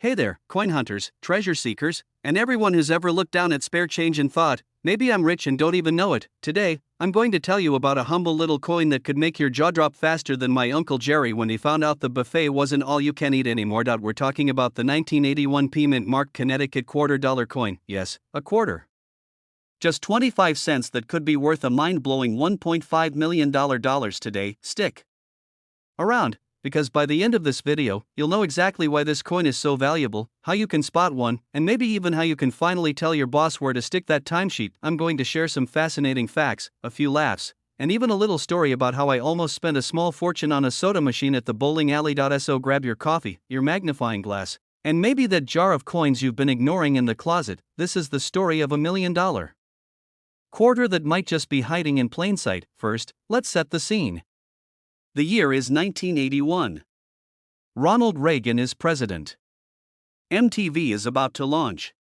Hey there, coin hunters, treasure seekers, and everyone who's ever looked down at spare change and thought, maybe I'm rich and don't even know it. Today, I'm going to tell you about a humble little coin that could make your jaw drop faster than my Uncle Jerry when he found out the buffet wasn't all you can eat anymore. We're talking about the 1981 P Mint marked Connecticut $quarter coin. Yes, a quarter. Just 25 cents that could be worth a mind-blowing $1.5 million today. Stick around, because by the end of this video, you'll know exactly why this coin is so valuable, how you can spot one, and maybe even how you can finally tell your boss where to stick that timesheet. I'm going to share some fascinating facts, a few laughs, and even a little story about how I almost spent a small fortune on a soda machine at the bowling alley. So grab your coffee, your magnifying glass, and maybe that jar of coins you've been ignoring in the closet. This is the story of $1 million quarter that might just be hiding in plain sight. First, let's set the scene. The year is 1981. Ronald Reagan is president. MTV is about to launch.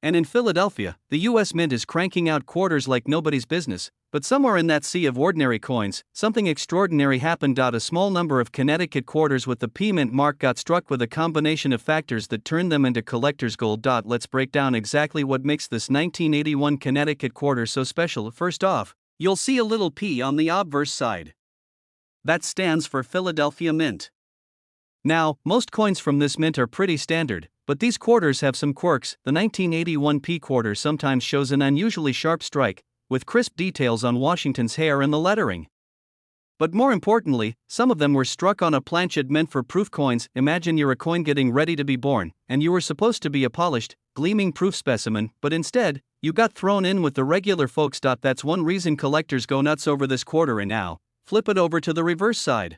And in Philadelphia, the US Mint is cranking out quarters like nobody's business, but somewhere in that sea of ordinary coins, something extraordinary happened. A small number of Connecticut quarters with the P Mint mark got struck with a combination of factors that turned them into collector's gold. Let's break down exactly what makes this 1981 Connecticut quarter so special. First off, you'll see a little P on the obverse side. That stands for Philadelphia Mint. Now, most coins from this mint are pretty standard, but these quarters have some quirks. The 1981 P quarter sometimes shows an unusually sharp strike, with crisp details on Washington's hair and the lettering. But more importantly, some of them were struck on a planchet meant for proof coins. Imagine you're a coin getting ready to be born, and you were supposed to be a polished, gleaming proof specimen, but instead, you got thrown in with the regular folks. That's one reason collectors go nuts over this quarter. And now, flip it over to the reverse side.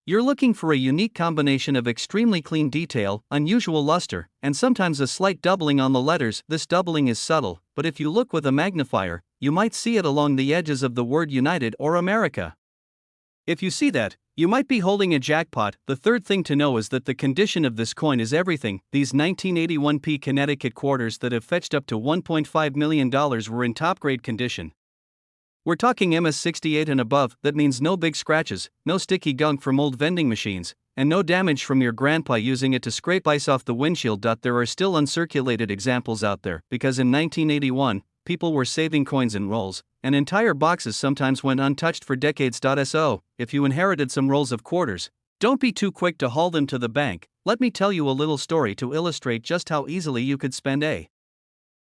You're looking for a unique combination of extremely clean detail, unusual luster, and sometimes a slight doubling on the letters. This doubling is subtle, but if you look with a magnifier, you might see it along the edges of the word United or America. If you see that, you might be holding a jackpot. The third thing to know is that the condition of this coin is everything. These 1981 P Connecticut quarters that have fetched up to $1.5 million were in top grade condition. We're talking MS68 and above. That means no big scratches, no sticky gunk from old vending machines, and no damage from your grandpa using it to scrape ice off the windshield. There are still uncirculated examples out there, because in 1981, people were saving coins in rolls, and entire boxes sometimes went untouched for decades. So, if you inherited some rolls of quarters, don't be too quick to haul them to the bank. Let me tell you a little story to illustrate just how easily you could spend a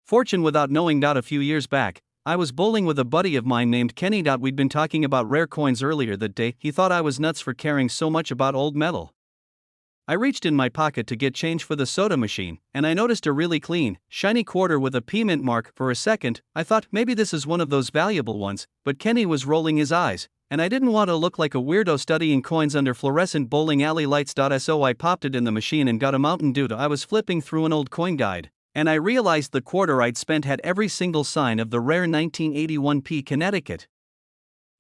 fortune without knowing. A few years back, I was bowling with a buddy of mine named Kenny. We'd been talking about rare coins earlier that day. He thought I was nuts for caring so much about old metal. I reached in my pocket to get change for the soda machine, and I noticed a really clean, shiny quarter with a P Mint mark. For a second, I thought maybe this is one of those valuable ones, but Kenny was rolling his eyes, and I didn't want to look like a weirdo studying coins under fluorescent bowling alley lights. So I popped it in the machine and got a Mountain Dew. I was flipping through an old coin guide, and I realized the quarter I'd spent had every single sign of the rare 1981 P Connecticut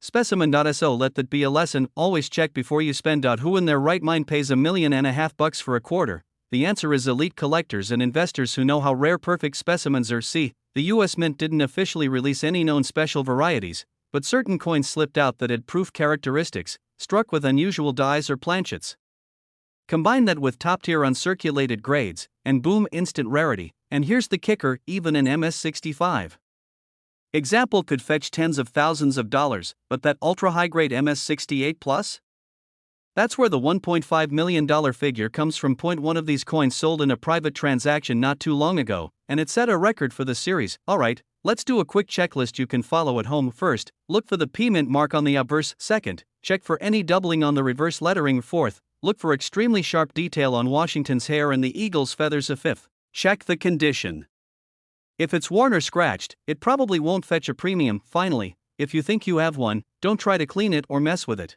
specimen. So let that be a lesson, always check before you spend. Who in their right mind pays $1.5 million for a quarter? The answer is elite collectors and investors who know how rare perfect specimens are. See, the US Mint didn't officially release any known special varieties, but certain coins slipped out that had proof characteristics, struck with unusual dies or planchets. Combine that with top-tier uncirculated grades, and boom, instant rarity. And here's the kicker, even an MS65 example could fetch tens of thousands of dollars, but that ultra-high-grade MS68 Plus? That's where the $1.5 million figure comes from. One of these coins sold in a private transaction not too long ago, and it set a record for the series. Alright, let's do a quick checklist you can follow at home. First, look for the P Mint mark on the obverse. Second, check for any doubling on the reverse lettering. Fourth, look for extremely sharp detail on Washington's hair and the eagle's feathers. Fifth, check the condition. If it's worn or scratched, it probably won't fetch a premium. Finally, if you think you have one, don't try to clean it or mess with it.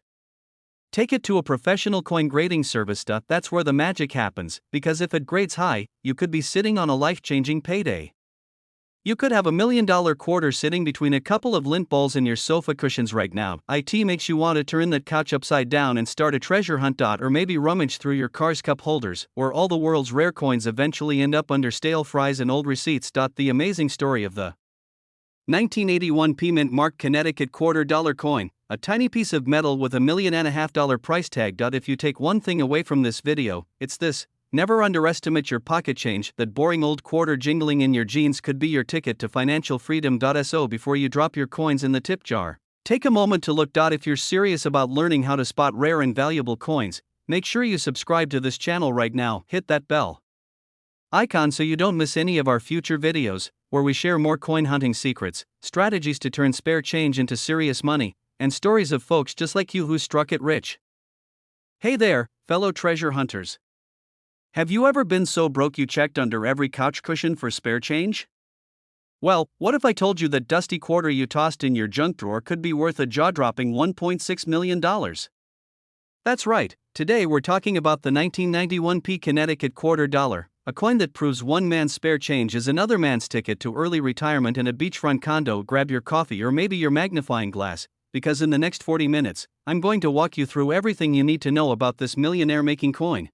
Take it to a professional coin grading service. That's where the magic happens, because if it grades high, you could be sitting on a life-changing payday. You could have $1 million quarter sitting between a couple of lint balls in your sofa cushions right now. It makes you want to turn that couch upside down and start a treasure hunt. Or maybe rummage through your car's cup holders, where all the world's rare coins eventually end up under stale fries and old receipts. The amazing story of the 1981 P Mint marked Connecticut $quarter coin, a tiny piece of metal with $1.5 million price tag. If you take one thing away from this video, it's this: never underestimate your pocket change. That boring old quarter jingling in your jeans could be your ticket to financial freedom. So before you drop your coins in the tip jar, take a moment to look. If you're serious about learning how to spot rare and valuable coins, make sure you subscribe to this channel right now. Hit that bell icon so you don't miss any of our future videos, where we share more coin hunting secrets, strategies to turn spare change into serious money, and stories of folks just like you who struck it rich. Hey there, fellow treasure hunters. Have you ever been so broke you checked under every couch cushion for spare change? Well, what if I told you that dusty quarter you tossed in your junk drawer could be worth a jaw-dropping $1.6 million? That's right, today we're talking about the 1991p Connecticut quarter dollar, a coin that proves one man's spare change is another man's ticket to early retirement and a beachfront condo. Grab your coffee or maybe your magnifying glass, because in the next 40 minutes, I'm going to walk you through everything you need to know about this millionaire-making coin.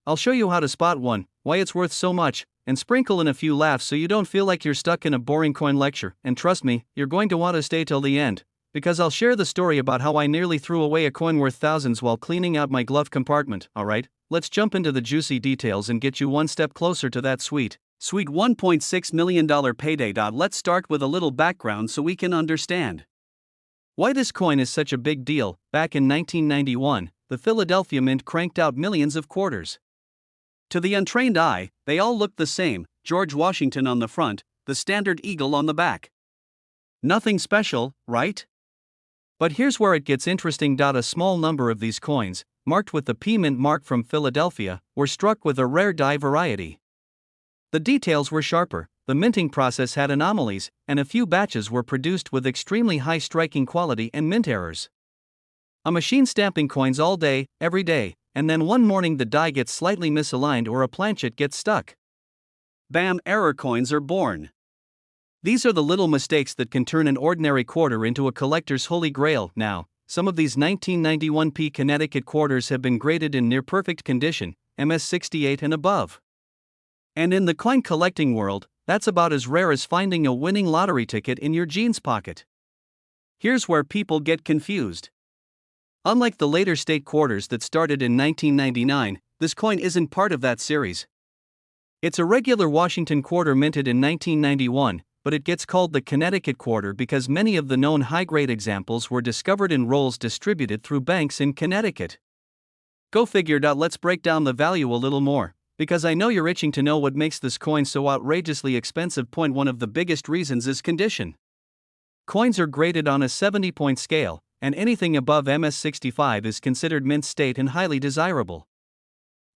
I'll show you how to spot one, why it's worth so much, and sprinkle in a few laughs so you don't feel like you're stuck in a boring coin lecture. And trust me, you're going to want to stay till the end, because I'll share the story about how I nearly threw away a coin worth thousands while cleaning out my glove compartment. Alright, let's jump into the juicy details and get you one step closer to that sweet $1.6 million payday. Let's start with a little background so we can understand why this coin is such a big deal. Back in 1991, the Philadelphia Mint cranked out millions of quarters. To the untrained eye, they all looked the same: George Washington on the front, the standard eagle on the back. Nothing special, right? But here's where it gets interesting. A small number of these coins, marked with the P Mint mark from Philadelphia, were struck with a rare die variety. The details were sharper, the minting process had anomalies, and a few batches were produced with extremely high striking quality and mint errors. A machine stamping coins all day, every day, and then one morning the die gets slightly misaligned or a planchet gets stuck. Bam! Error coins are born. These are the little mistakes that can turn an ordinary quarter into a collector's holy grail. Now, some of these 1991p Connecticut quarters have been graded in near perfect condition, MS68 and above. And in the coin collecting world, that's about as rare as finding a winning lottery ticket in your jeans pocket. Here's where people get confused. Unlike the later state quarters that started in 1999, this coin isn't part of that series. It's a regular Washington quarter minted in 1991, but it gets called the Connecticut quarter because many of the known high-grade examples were discovered in rolls distributed through banks in Connecticut. Go figure. Let's break down the value a little more, because I know you're itching to know what makes this coin so outrageously expensive. One of the biggest reasons is condition. Coins are graded on a 70-point scale, and anything above MS65 is considered mint state and highly desirable.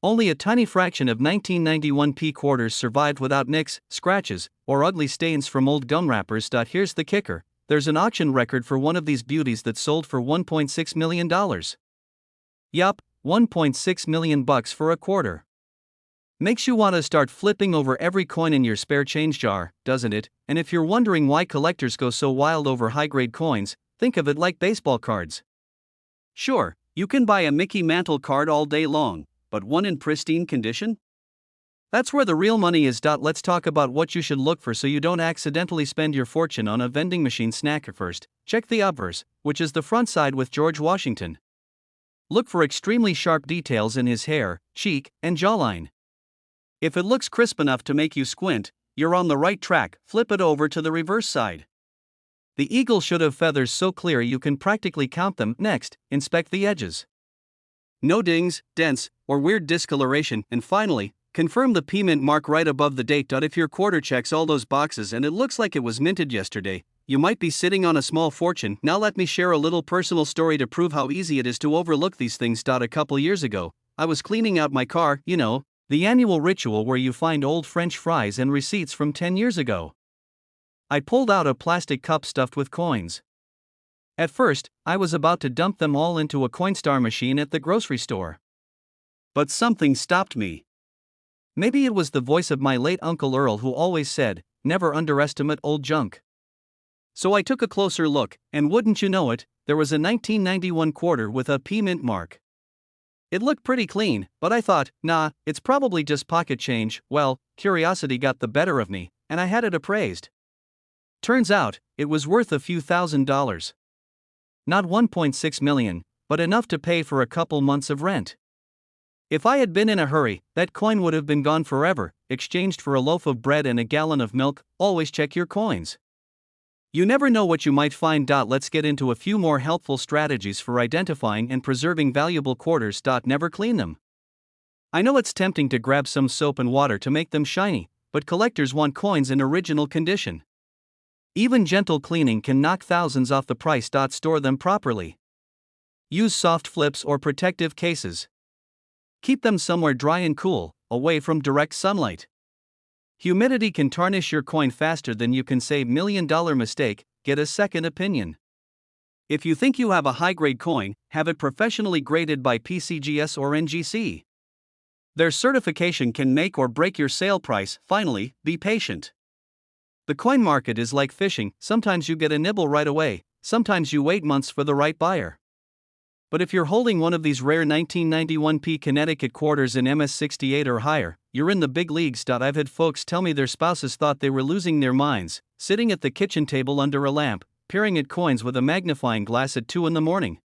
Only a tiny fraction of 1991p quarters survived without nicks, scratches, or ugly stains from old gum wrappers. Here's the kicker: there's an auction record for one of these beauties that sold for $1.6 million. Yup, $1.6 million for a quarter. Makes you want to start flipping over every coin in your spare change jar, doesn't it? And if you're wondering why collectors go so wild over high-grade coins, think of it like baseball cards. Sure, you can buy a Mickey Mantle card all day long, but one in pristine condition? That's where the real money is. Let's talk about what you should look for so you don't accidentally spend your fortune on a vending machine snack. First, check the obverse, which is the front side with George Washington. Look for extremely sharp details in his hair, cheek, and jawline. If it looks crisp enough to make you squint, you're on the right track. Flip it over to the reverse side. The eagle should have feathers so clear you can practically count them. Next, inspect the edges. No dings, dents, or weird discoloration. And finally, confirm the P Mint mark right above the date. If your quarter checks all those boxes and it looks like it was minted yesterday, you might be sitting on a small fortune. Now let me share a little personal story to prove how easy it is to overlook these things. A couple years ago, I was cleaning out my car, the annual ritual where you find old French fries and receipts from 10 years ago. I pulled out a plastic cup stuffed with coins. At first, I was about to dump them all into a Coinstar machine at the grocery store. But something stopped me. Maybe it was the voice of my late Uncle Earl, who always said, "Never underestimate old junk." So I took a closer look, and wouldn't you know it, there was a 1991 quarter with a P Mint mark. It looked pretty clean, but I thought, nah, it's probably just pocket change. Well, curiosity got the better of me, and I had it appraised. Turns out, it was worth a few $1,000s. Not $1.6 million, but enough to pay for a couple months of rent. If I had been in a hurry, that coin would have been gone forever, exchanged for a loaf of bread and a gallon of milk. Always check your coins. You never know what you might find. Let's get into a few more helpful strategies for identifying and preserving valuable quarters. Never clean them. I know it's tempting to grab some soap and water to make them shiny, but collectors want coins in original condition. Even gentle cleaning can knock thousands off the price. Store them properly. Use soft flips or protective cases. Keep them somewhere dry and cool, away from direct sunlight. Humidity can tarnish your coin faster than you can save. $1,000,000 mistake, get a second opinion. If you think you have a high-grade coin, have it professionally graded by PCGS or NGC. Their certification can make or break your sale price. Finally, be patient. The coin market is like fishing. Sometimes you get a nibble right away, sometimes you wait months for the right buyer. But if you're holding one of these rare 1991p Connecticut quarters in MS68 or higher, you're in the big leagues. I've had folks tell me their spouses thought they were losing their minds, sitting at the kitchen table under a lamp, peering at coins with a magnifying glass at 2 in the morning.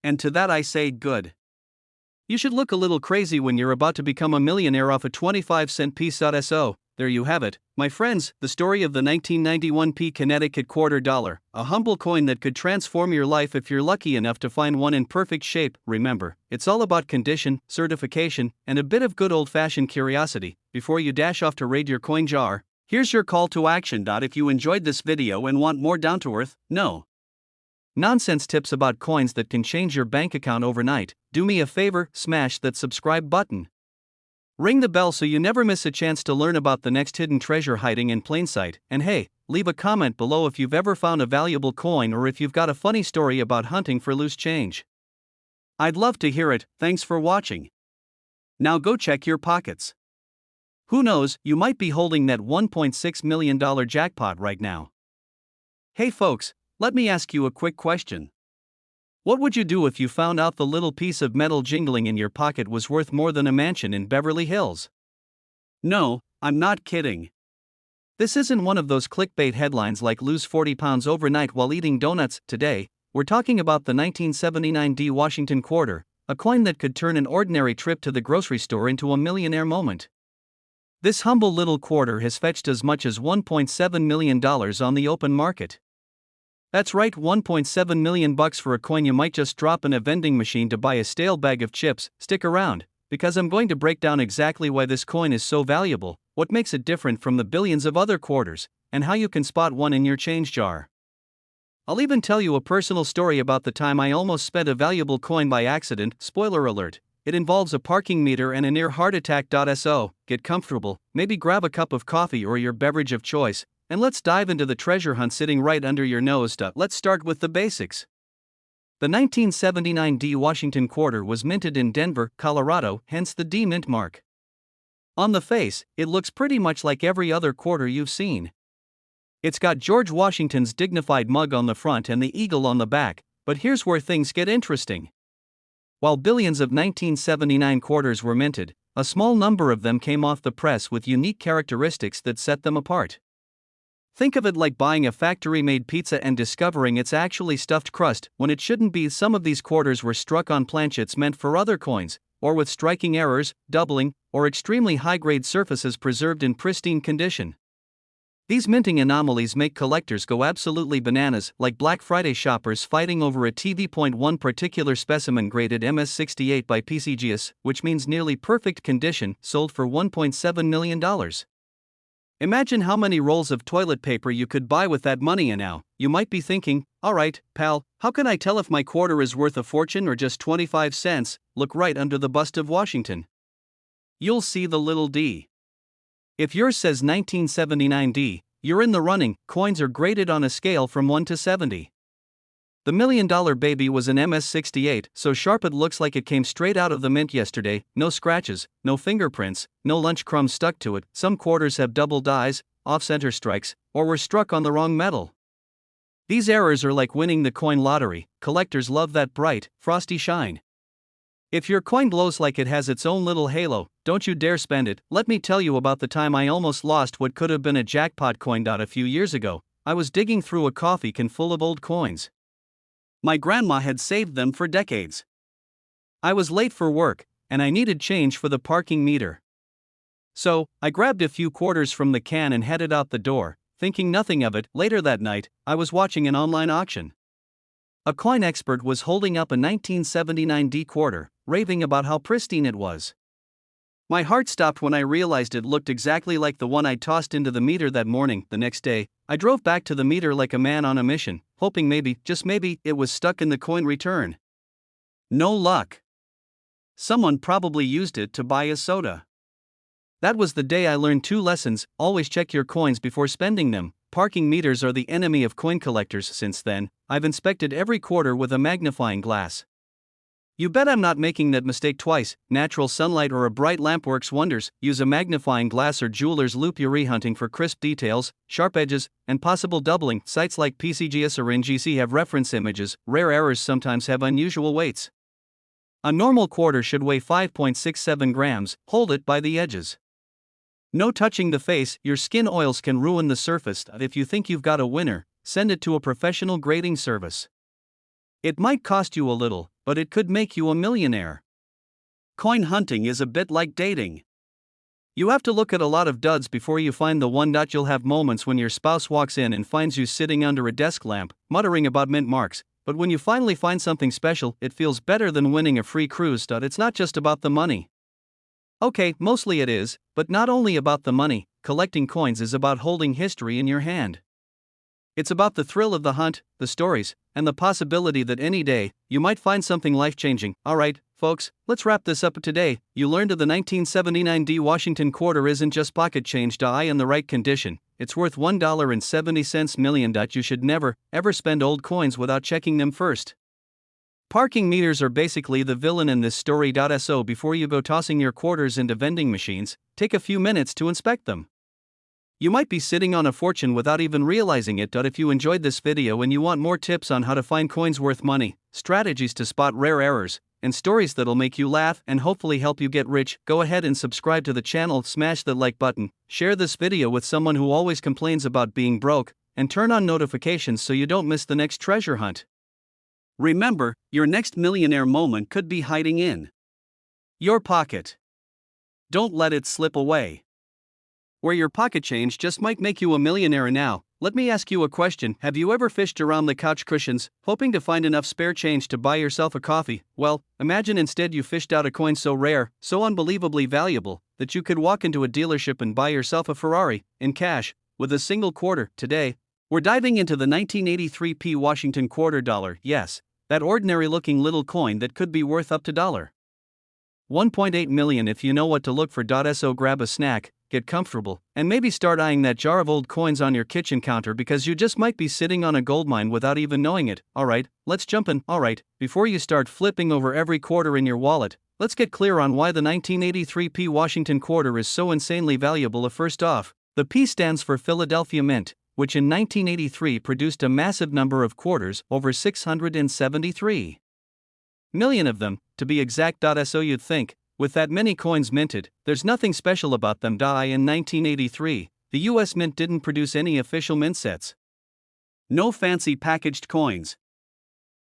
And to that I say, good. You should look a little crazy when you're about to become a millionaire off a 25-cent piece. So, there you have it, my friends, the story of the 1991p Connecticut quarter dollar, a humble coin that could transform your life if you're lucky enough to find one in perfect shape. Remember, it's all about condition, certification, and a bit of good old-fashioned curiosity. Before you dash off to raid your coin jar, here's your call to action. If you enjoyed this video and want more down-to-earth, no nonsense tips about coins that can change your bank account overnight, do me a favor, smash that subscribe button. Ring the bell so you never miss a chance to learn about the next hidden treasure hiding in plain sight. And hey, leave a comment below if you've ever found a valuable coin or if you've got a funny story about hunting for loose change. I'd love to hear it. Thanks for watching. Now go check your pockets. Who knows, you might be holding that $1.6 million jackpot right now. Hey folks, let me ask you a quick question. What would you do if you found out the little piece of metal jingling in your pocket was worth more than a mansion in Beverly Hills? No, I'm not kidding. This isn't one of those clickbait headlines like lose 40 pounds overnight while eating donuts. Today, we're talking about the 1979 D Washington quarter, a coin that could turn an ordinary trip to the grocery store into a millionaire moment. This humble little quarter has fetched as much as $1.7 million on the open market. That's right, $1.7 million for a coin you might just drop in a vending machine to buy a stale bag of chips. Stick around, because I'm going to break down exactly why this coin is so valuable, what makes it different from the billions of other quarters, and how you can spot one in your change jar. I'll even tell you a personal story about the time I almost spent a valuable coin by accident. Spoiler alert, it involves a parking meter and a near heart attack. So, get comfortable, maybe grab a cup of coffee or your beverage of choice, and let's dive into the treasure hunt sitting right under your nose. Let's start with the basics. The 1979 D Washington quarter was minted in Denver, Colorado, hence the D mint mark. On the face, it looks pretty much like every other quarter you've seen. It's got George Washington's dignified mug on the front and the eagle on the back, but here's where things get interesting. While billions of 1979 quarters were minted, a small number of them came off the press with unique characteristics that set them apart. Think of it like buying a factory-made pizza and discovering it's actually stuffed crust when it shouldn't be. Some of these quarters were struck on planchets meant for other coins, or with striking errors, doubling, or extremely high-grade surfaces preserved in pristine condition. These minting anomalies make collectors go absolutely bananas, like Black Friday shoppers fighting over a TV. One particular specimen graded MS68 by PCGS, which means nearly perfect condition, sold for $1.7 million. Imagine how many rolls of toilet paper you could buy with that money. And now, you might be thinking, alright, pal, how can I tell if my quarter is worth a fortune or just 25 cents? Look right under the bust of Washington. You'll see the little D. If yours says 1979 D, you're in the running. Coins are graded on a scale from 1 to 70. The $1 million baby was an MS68, so sharp it looks like it came straight out of the mint yesterday. No scratches, no fingerprints, no lunch crumbs stuck to it. Some quarters have double dies, off-center strikes, or were struck on the wrong metal. These errors are like winning the coin lottery. Collectors love that bright, frosty shine. If your coin glows like it has its own little halo, don't you dare spend it. Let me tell you about the time I almost lost what could have been a jackpot coin. A few years ago, I was digging through a coffee can full of old coins. My grandma had saved them for decades. I was late for work, and I needed change for the parking meter. So, I grabbed a few quarters from the can and headed out the door, thinking nothing of it. Later that night, I was watching an online auction. A coin expert was holding up a 1979 D quarter, raving about how pristine it was. My heart stopped when I realized it looked exactly like the one I'd tossed into the meter that morning. The next day, I drove back to the meter like a man on a mission, hoping maybe, just maybe, it was stuck in the coin return. No luck. Someone probably used it to buy a soda. That was the day I learned 2 lessons: always check your coins before spending them. Parking meters are the enemy of coin collectors. Since then, I've inspected every quarter with a magnifying glass. You bet I'm not making that mistake twice. Natural sunlight or a bright lamp works wonders. Use a magnifying glass or jeweler's loupe. You're hunting for crisp details, sharp edges, and possible doubling. Sites like PCGS or NGC have reference images. Rare errors sometimes have unusual weights. A normal quarter should weigh 5.67 grams. Hold it by the edges. No touching the face. Your skin oils can ruin the surface. If you think you've got a winner, send it to a professional grading service. It might cost you a little, but it could make you a millionaire. Coin hunting is a bit like dating. You have to look at a lot of duds before you find the one. You'll have moments when your spouse walks in and finds you sitting under a desk lamp, muttering about mint marks, but when you finally find something special, it feels better than winning a free cruise. It's not just about the money. Okay, mostly it is, but not only about the money. Collecting coins is about holding history in your hand. It's about the thrill of the hunt, the stories, and the possibility that any day, you might find something life-changing. Alright, folks, let's wrap this up today. You learned that the 1979 D Washington quarter isn't just pocket change. In the right condition, it's worth $1.70 million. You should never, ever spend old coins without checking them first. Parking meters are basically the villain in this story. So before you go tossing your quarters into vending machines, take a few minutes to inspect them. You might be sitting on a fortune without even realizing it. If you enjoyed this video and you want more tips on how to find coins worth money, strategies to spot rare errors, and stories that'll make you laugh and hopefully help you get rich, go ahead and subscribe to the channel, smash the like button, share this video with someone who always complains about being broke, and turn on notifications so you don't miss the next treasure hunt. Remember, your next millionaire moment could be hiding in your pocket. Don't let it slip away. Where your pocket change just might make you a millionaire. Now, let me ask you a question. Have you ever fished around the couch cushions, hoping to find enough spare change to buy yourself a coffee? Well, imagine instead you fished out a coin so rare, so unbelievably valuable, that you could walk into a dealership and buy yourself a Ferrari, in cash, with a single quarter. Today, we're diving into the 1983 P Washington quarter dollar. Yes, that ordinary-looking little coin that could be worth up to $1.8 million if you know what to look for. So grab a snack, get comfortable, and maybe start eyeing that jar of old coins on your kitchen counter, because you just might be sitting on a goldmine without even knowing it. Alright, let's jump in. Alright, before you start flipping over every quarter in your wallet, let's get clear on why the 1983 P Washington quarter is so insanely valuable. First off, the P stands for Philadelphia Mint, which in 1983 produced a massive number of quarters, over 673 million of them, to be exact. So you'd think, with that many coins minted, there's nothing special about them. In 1983, the US Mint didn't produce any official mint sets. No fancy packaged coins.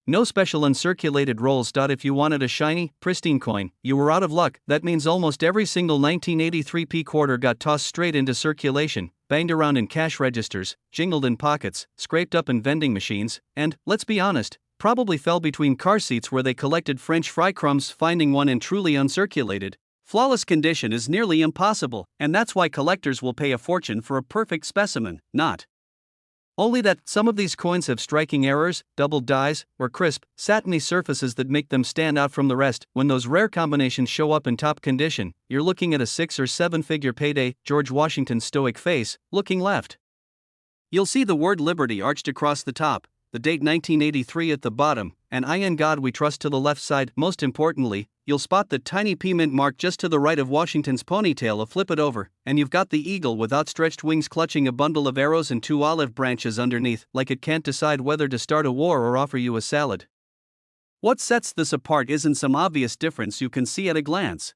No special uncirculated rolls. If you wanted a shiny, pristine coin, you were out of luck. That means almost every single 1983 P quarter got tossed straight into circulation, banged around in cash registers, jingled in pockets, scraped up in vending machines, and, let's be honest, probably fell between car seats where they collected French fry crumbs. Finding one in truly uncirculated, flawless condition is nearly impossible, and that's why collectors will pay a fortune for a perfect specimen. Not only that, some of these coins have striking errors, doubled dies, or crisp, satiny surfaces that make them stand out from the rest. When those rare combinations show up in top condition, you're looking at a 6 or 7 figure payday. George Washington's stoic face, looking left. You'll see the word Liberty arched across the top, the date 1983 at the bottom, and "In God We Trust" to the left side. Most importantly, you'll spot the tiny P mint mark just to the right of Washington's ponytail. Flip it over, and you've got the eagle with outstretched wings clutching a bundle of arrows and 2 olive branches underneath, like it can't decide whether to start a war or offer you a salad. What sets this apart isn't some obvious difference you can see at a glance.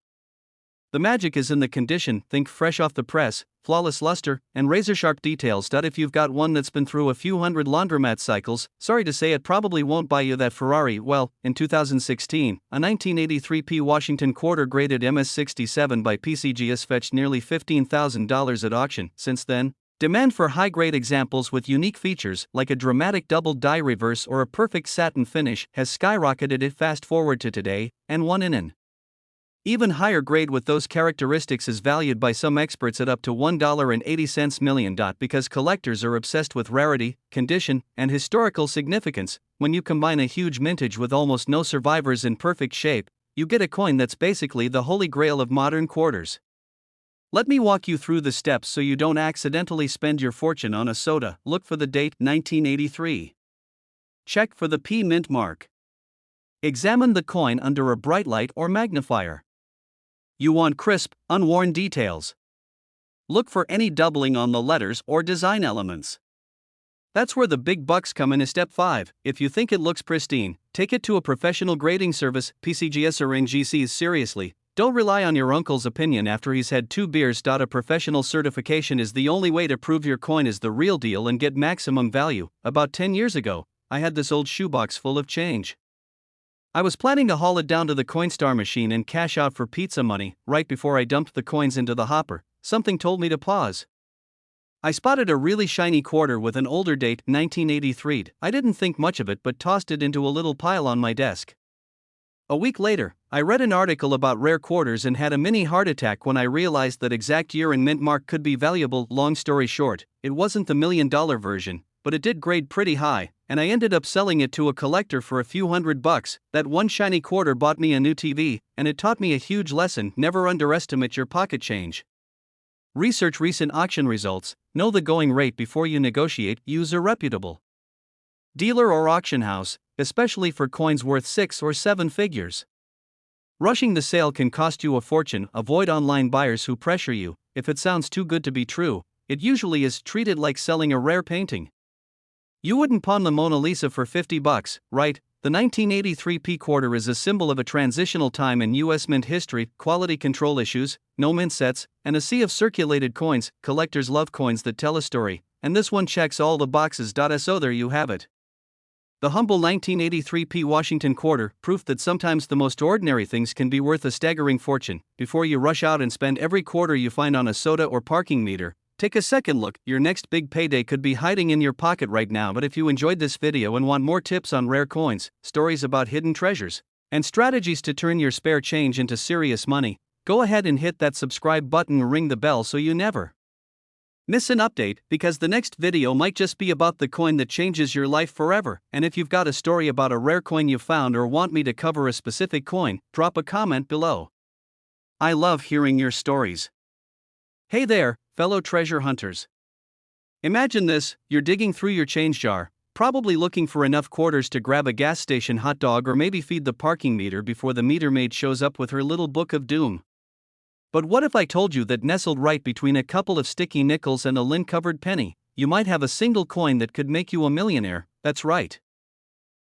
The magic is in the condition, think fresh off the press, flawless luster, and razor-sharp details. If you've got one that's been through a few hundred laundromat cycles, sorry to say it probably won't buy you that Ferrari. Well, in 2016, a 1983 P Washington quarter graded MS67 by PCGS fetched nearly $15,000 at auction. Since then, demand for high-grade examples with unique features like a dramatic double dye reverse or a perfect satin finish has skyrocketed. It fast forward to today, and one in an even higher grade with those characteristics is valued by some experts at up to $1.80 million. Because collectors are obsessed with rarity, condition, and historical significance, when you combine a huge mintage with almost no survivors in perfect shape, you get a coin that's basically the holy grail of modern quarters. Let me walk you through the steps so you don't accidentally spend your fortune on a soda. Look for the date 1983. Check for the P mint mark. Examine the coin under a bright light or magnifier. You want crisp, unworn details. Look for any doubling on the letters or design elements. That's where the big bucks come in. Step 5. If you think it looks pristine, take it to a professional grading service, PCGS or NGCs. Seriously, don't rely on your uncle's opinion after he's had 2 beers. A professional certification is the only way to prove your coin is the real deal and get maximum value. About 10 years ago, I had this old shoebox full of change. I was planning to haul it down to the Coinstar machine and cash out for pizza money. Right before I dumped the coins into the hopper, something told me to pause. I spotted a really shiny quarter with an older date, 1983. I didn't think much of it but tossed it into a little pile on my desk. A week later, I read an article about rare quarters and had a mini heart attack when I realized that exact year and mint mark could be valuable. Long story short, it wasn't the $1 million version, but it did grade pretty high, and I ended up selling it to a collector for a few $100. That one shiny quarter bought me a new TV, and it taught me a huge lesson: never underestimate your pocket change. Research recent auction results, know the going rate before you negotiate, use a reputable dealer or auction house, especially for coins worth 6 or 7 figures. Rushing the sale can cost you a fortune. Avoid online buyers who pressure you. If it sounds too good to be true, it usually is. Treat it like selling a rare painting. You wouldn't pawn the Mona Lisa for $50, right? The 1983 P quarter is a symbol of a transitional time in U.S. mint history: quality control issues, no mint sets, and a sea of circulated coins. Collectors love coins that tell a story, and this one checks all the boxes. So there you have it. The humble 1983 P Washington quarter, proof that sometimes the most ordinary things can be worth a staggering fortune. Before you rush out and spend every quarter you find on a soda or parking meter, take a second look. Your next big payday could be hiding in your pocket right now. But if you enjoyed this video and want more tips on rare coins, stories about hidden treasures, and strategies to turn your spare change into serious money, go ahead and hit that subscribe button and ring the bell so you never miss an update, because the next video might just be about the coin that changes your life forever. And if you've got a story about a rare coin you found or want me to cover a specific coin, drop a comment below. I love hearing your stories. Hey there, fellow treasure hunters. Imagine this: you're digging through your change jar, probably looking for enough quarters to grab a gas station hot dog or maybe feed the parking meter before the meter maid shows up with her little book of doom. But what if I told you that nestled right between a couple of sticky nickels and a lint-covered penny, you might have a single coin that could make you a millionaire? That's right.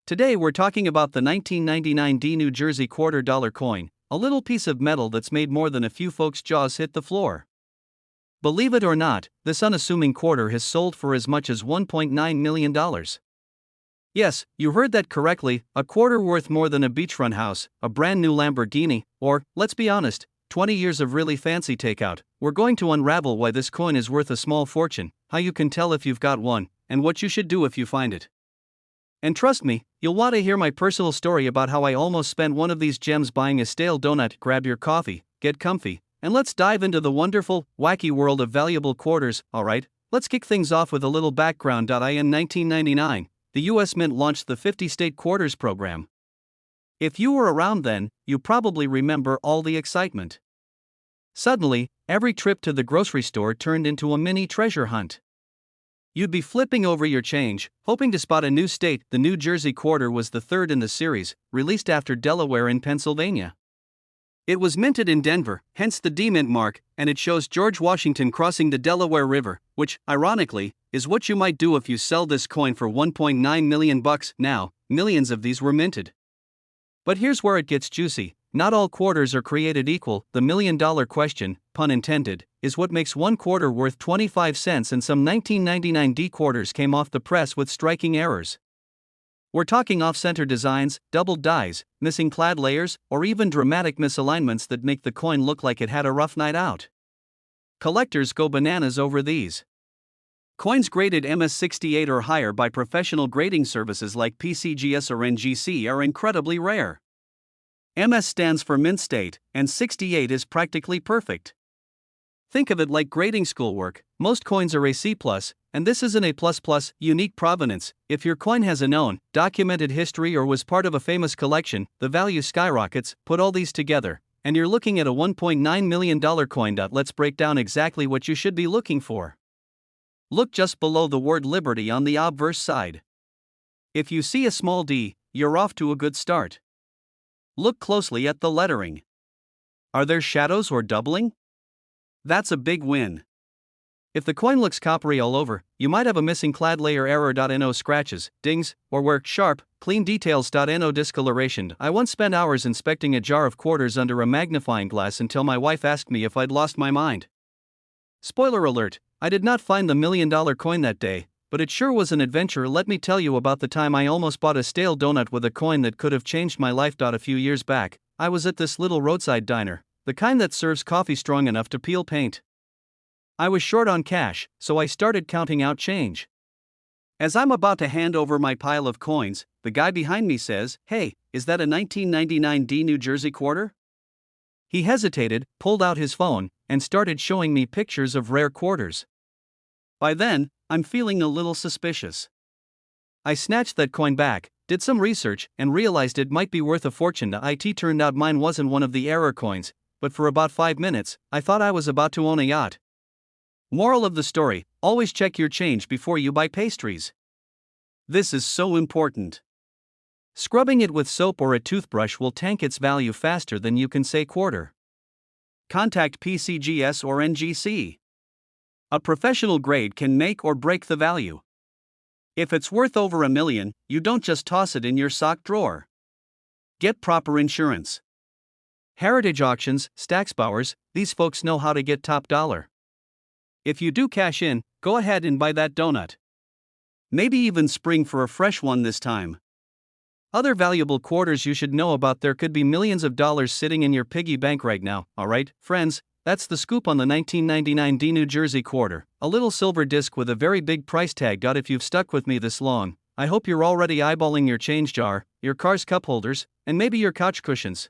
Today we're talking about the 1999 D New Jersey $quarter coin, a little piece of metal that's made more than a few folks' jaws hit the floor. Believe it or not, this unassuming quarter has sold for as much as $1.9 million. Yes, you heard that correctly, a quarter worth more than a beachfront house, a brand new Lamborghini, or, let's be honest, 20 years of really fancy takeout. We're going to unravel why this coin is worth a small fortune, how you can tell if you've got one, and what you should do if you find it. And trust me, you'll want to hear my personal story about how I almost spent one of these gems buying a stale donut. Grab your coffee, get comfy, and let's dive into the wonderful, wacky world of valuable quarters. Alright, let's kick things off with a little background. In 1999, the US Mint launched the 50-state quarters program. If you were around then, you probably remember all the excitement. Suddenly, every trip to the grocery store turned into a mini treasure hunt. You'd be flipping over your change, hoping to spot a new state. The New Jersey quarter was the third in the series, released after Delaware and Pennsylvania. It was minted in Denver, hence the D mint mark, and it shows George Washington crossing the Delaware River, which, ironically, is what you might do if you sell this coin for $1.9 million. Now, millions of these were minted. But here's where it gets juicy. not all quarters are created equal. The million-dollar question, pun intended, is what makes one quarter worth 25 cents, and some 1999 D quarters came off the press with striking errors. We're talking off-center designs, doubled dies, missing clad layers, or even dramatic misalignments that make the coin look like it had a rough night out. Collectors go bananas over these. Coins graded MS68 or higher by professional grading services like PCGS or NGC are incredibly rare. MS stands for mint state, and 68 is practically perfect. Think of it like grading schoolwork. Most coins are a C+, and this is an A++, unique provenance. If your coin has a known, documented history or was part of a famous collection, the value skyrockets. Put all these together, and you're looking at a $1.9 million coin. Let's break down exactly what you should be looking for. Look just below the word Liberty on the obverse side. If you see a small d, you're off to a good start. Look closely at the lettering. Are there shadows or doubling? That's a big win. If the coin looks coppery all over, you might have a missing clad layer error. No scratches, dings, or where sharp, clean details. No discoloration. I once spent hours inspecting a jar of quarters under a magnifying glass until my wife asked me if I'd lost my mind. Spoiler alert, I did not find the million-dollar coin that day, but it sure was an adventure. Let me tell you about the time I almost bought a stale donut with a coin that could have changed my life. A few years back, I was at this little roadside diner, the kind that serves coffee strong enough to peel paint. I was short on cash, so I started counting out change. As I'm about to hand over my pile of coins, the guy behind me says, "Hey, is that a 1999 D New Jersey quarter?" He hesitated, pulled out his phone, and started showing me pictures of rare quarters. By then, I'm feeling a little suspicious. I snatched that coin back, did some research, and realized it might be worth a fortune. It turned out mine wasn't one of the error coins, but for about 5 minutes, I thought I was about to own a yacht. Moral of the story: always check your change before you buy pastries. This is so important. Scrubbing it with soap or a toothbrush will tank its value faster than you can say quarter. Contact PCGS or NGC. A professional grade can make or break the value. If it's worth over $1 million, you don't just toss it in your sock drawer. Get proper insurance. Heritage Auctions, Stacksbauers, these folks know how to get top dollar. If you do cash in, go ahead and buy that donut. Maybe even spring for a fresh one this time. Other valuable quarters you should know about: there could be millions of dollars sitting in your piggy bank right now. Alright, friends, that's the scoop on the 1999 D New Jersey quarter, a little silver disc with a very big price tag. If you've stuck with me this long, I hope you're already eyeballing your change jar, your car's cup holders, and maybe your couch cushions.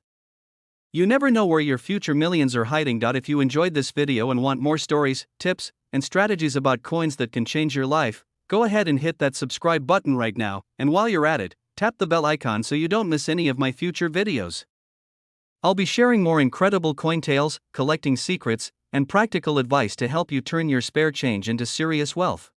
You never know where your future millions are hiding. If you enjoyed this video and want more stories, tips, and strategies about coins that can change your life, go ahead and hit that subscribe button right now, and while you're at it, tap the bell icon so you don't miss any of my future videos. I'll be sharing more incredible coin tales, collecting secrets, and practical advice to help you turn your spare change into serious wealth.